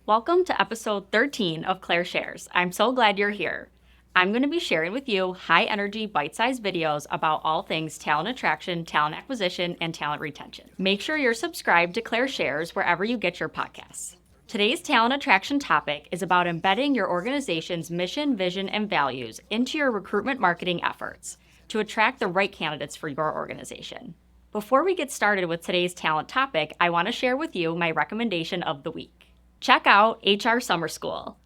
Welcome to episode 13 of Claire Shares. I'm so glad you're here. I'm going to be sharing with you high energy, bite sized videos about all things talent attraction, talent acquisition, and talent retention. Make sure you're subscribed to Claire Shares wherever you get your podcasts. Today's talent attraction topic is about embedding your organization's mission, vision, and values into your recruitment marketing efforts to attract the right candidates for your organization. Before we get started with today's talent topic, I want to share with you my recommendation of the week. Check out HR Summer School.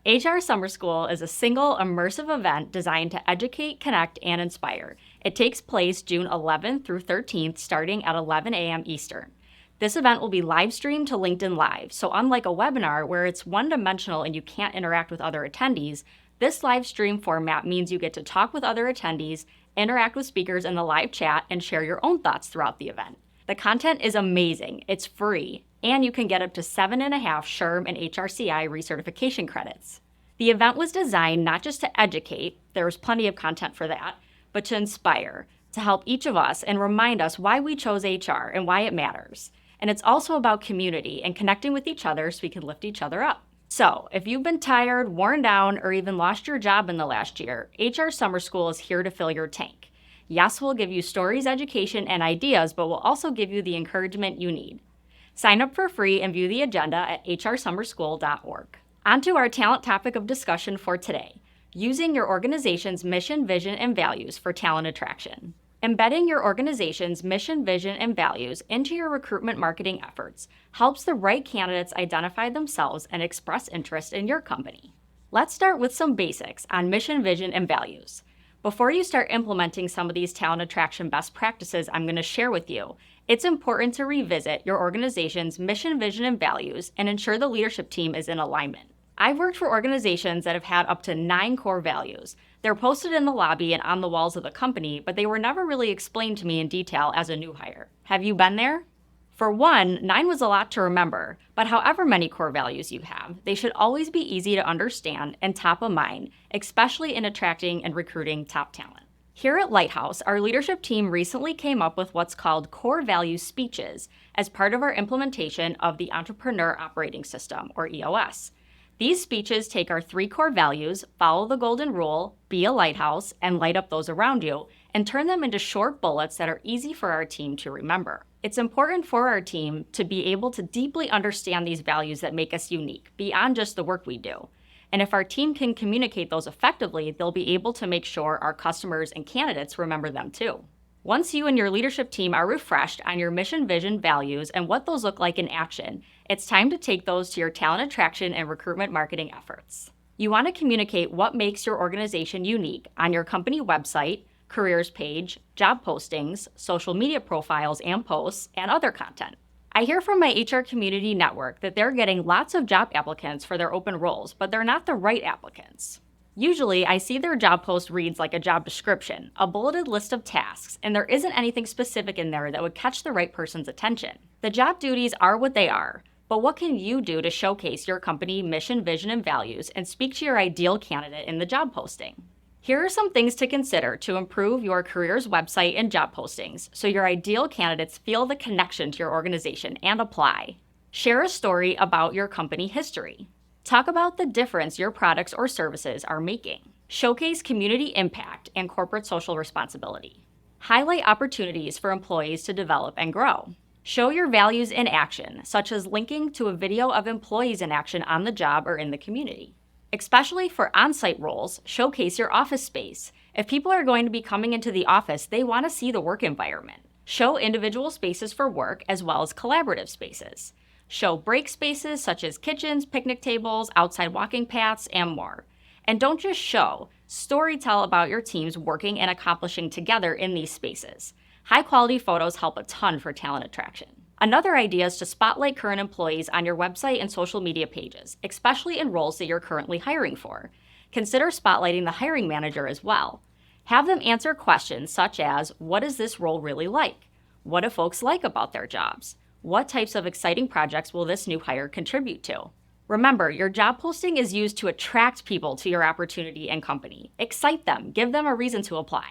HR Summer School is a single immersive event designed to educate, connect, and inspire. It takes place June 11th through 13th, starting at 11 a.m. Eastern. This event will be live streamed to LinkedIn Live, so unlike a webinar where it's one-dimensional and you can't interact with other attendees, this live stream format means you get to talk with other attendees, interact with speakers in the live chat, and share your own thoughts throughout the event. The content is amazing, it's free, and you can get up to 7.5 SHRM and HRCI recertification credits. The event was designed not just to educate, there was plenty of content for that, but to inspire, to help each of us and remind us why we chose HR and why it matters. And it's also about community and connecting with each other so we can lift each other up. So, if you've been tired, worn down, or even lost your job in the last year, HR Summer School is here to fill your tank. Yes, we'll give you stories, education, and ideas, but we'll also give you the encouragement you need. Sign up for free and view the agenda at hrsummerschool.org. On to our talent topic of discussion for today, using your organization's mission, vision, and values for talent attraction. Embedding your organization's mission, vision, and values into your recruitment marketing efforts helps the right candidates identify themselves and express interest in your company. Let's start with some basics on mission, vision, and values. Before you start implementing some of these talent attraction best practices I'm going to share with you, it's important to revisit your organization's mission, vision, and values and ensure the leadership team is in alignment. I've worked for organizations that have had up to 9 core values. They're posted in the lobby and on the walls of the company, but they were never really explained to me in detail as a new hire. Have you been there? For one, 9 was a lot to remember, but however many core values you have, they should always be easy to understand and top of mind, especially in attracting and recruiting top talent. Here at Lighthouse, our leadership team recently came up with what's called core value speeches as part of our implementation of the Entrepreneur Operating System, or EOS. These speeches take our 3 core values, follow the golden rule, be a lighthouse, and light up those around you, and turn them into short bullets that are easy for our team to remember. It's important for our team to be able to deeply understand these values that make us unique, beyond just the work we do. And if our team can communicate those effectively, they'll be able to make sure our customers and candidates remember them too. Once you and your leadership team are refreshed on your mission, vision, values, and what those look like in action, it's time to take those to your talent attraction and recruitment marketing efforts. You want to communicate what makes your organization unique on your company website, careers page, job postings, social media profiles and posts, and other content. I hear from my HR community network that they're getting lots of job applicants for their open roles, but they're not the right applicants. Usually, I see their job post reads like a job description, a bulleted list of tasks, and there isn't anything specific in there that would catch the right person's attention. The job duties are what they are, but what can you do to showcase your company mission, vision, and values and speak to your ideal candidate in the job posting? Here are some things to consider to improve your careers website and job postings so your ideal candidates feel the connection to your organization and apply. Share a story about your company history. Talk about the difference your products or services are making. Showcase community impact and corporate social responsibility. Highlight opportunities for employees to develop and grow. Show your values in action, such as linking to a video of employees in action on the job or in the community. Especially for on-site roles, showcase your office space. If people are going to be coming into the office, they want to see the work environment. Show individual spaces for work as well as collaborative spaces. Show break spaces such as kitchens, picnic tables, outside walking paths, and more. And don't just show, storytell about your teams working and accomplishing together in these spaces. High-quality photos help a ton for talent attraction. Another idea is to spotlight current employees on your website and social media pages, especially in roles that you're currently hiring for. Consider spotlighting the hiring manager as well. Have them answer questions such as, what is this role really like? What do folks like about their jobs? What types of exciting projects will this new hire contribute to? Remember, your job posting is used to attract people to your opportunity and company. Excite them, give them a reason to apply.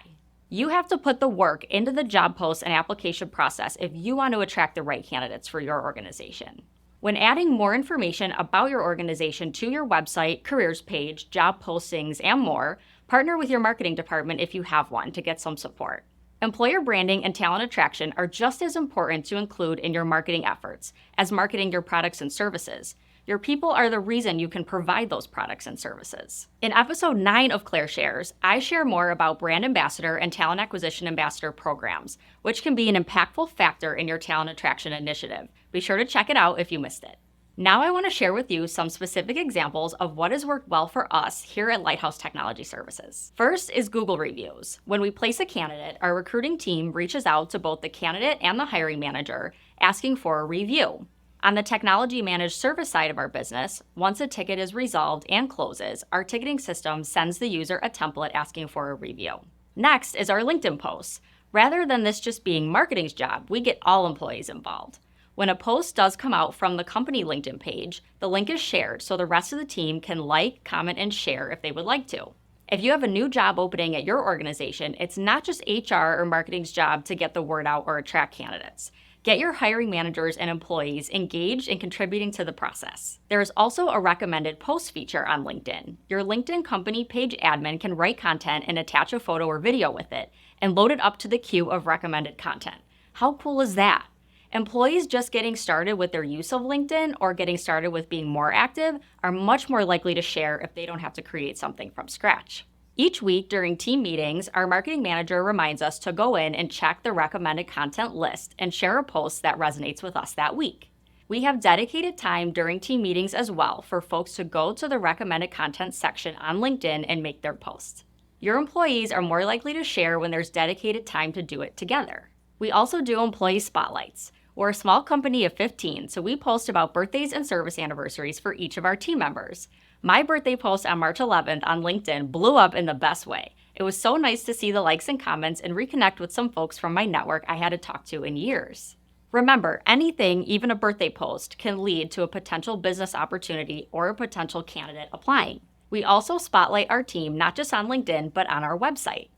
You have to put the work into the job post and application process if you want to attract the right candidates for your organization. When adding more information about your organization to your website, careers page, job postings, and more, partner with your marketing department if you have one to get some support. Employer branding and talent attraction are just as important to include in your marketing efforts as marketing your products and services. Your people are the reason you can provide those products and services. In episode 9 of Claire Shares, I share more about brand ambassador and talent acquisition ambassador programs, which can be an impactful factor in your talent attraction initiative. Be sure to check it out if you missed it. Now I want to share with you some specific examples of what has worked well for us here at Lighthouse Technology Services. First is Google reviews. When we place a candidate, our recruiting team reaches out to both the candidate and the hiring manager, asking for a review. On the technology managed service side of our business, once a ticket is resolved and closes, our ticketing system sends the user a template asking for a review. Next is our LinkedIn posts. Rather than this just being marketing's job, we get all employees involved. When a post does come out from the company LinkedIn page, the link is shared so the rest of the team can like, comment, and share if they would like to. If you have a new job opening at your organization, it's not just HR or marketing's job to get the word out or attract candidates. Get your hiring managers and employees engaged in contributing to the process. There is also a recommended post feature on LinkedIn. Your LinkedIn company page admin can write content and attach a photo or video with it and load it up to the queue of recommended content. How cool is that? Employees just getting started with their use of LinkedIn or getting started with being more active are much more likely to share if they don't have to create something from scratch. Each week during team meetings, our marketing manager reminds us to go in and check the recommended content list and share a post that resonates with us that week. We have dedicated time during team meetings as well for folks to go to the recommended content section on LinkedIn and make their posts. Your employees are more likely to share when there's dedicated time to do it together. We also do employee spotlights. We're a small company of 15, so we post about birthdays and service anniversaries for each of our team members. My birthday post on March 11th on LinkedIn blew up in the best way. It was so nice to see the likes and comments and reconnect with some folks from my network I hadn't talked to in years. Remember, anything, even a birthday post, can lead to a potential business opportunity or a potential candidate applying. We also spotlight our team not just on LinkedIn, but on our website.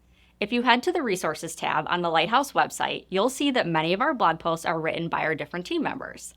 If you head to the Resources tab on the Lighthouse website, you'll see that many of our blog posts are written by our different team members.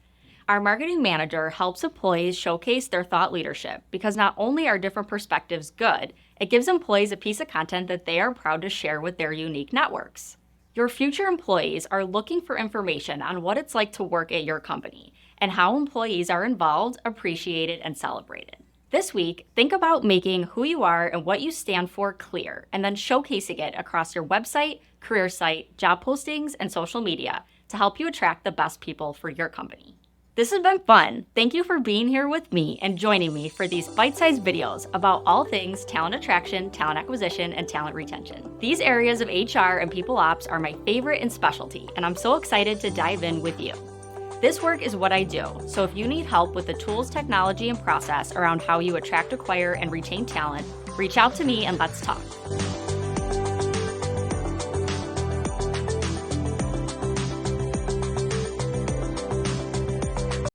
Our marketing manager helps employees showcase their thought leadership because not only are different perspectives good, it gives employees a piece of content that they are proud to share with their unique networks. Your future employees are looking for information on what it's like to work at your company and how employees are involved, appreciated, and celebrated. This week, think about making who you are and what you stand for clear, and then showcasing it across your website, career site, job postings, and social media to help you attract the best people for your company. This has been fun. Thank you for being here with me and joining me for these bite-sized videos about all things talent attraction, talent acquisition, and talent retention. These areas of HR and people ops are my favorite and specialty, and I'm so excited to dive in with you. This work is what I do, so if you need help with the tools, technology, and process around how you attract, acquire, and retain talent, reach out to me and let's talk.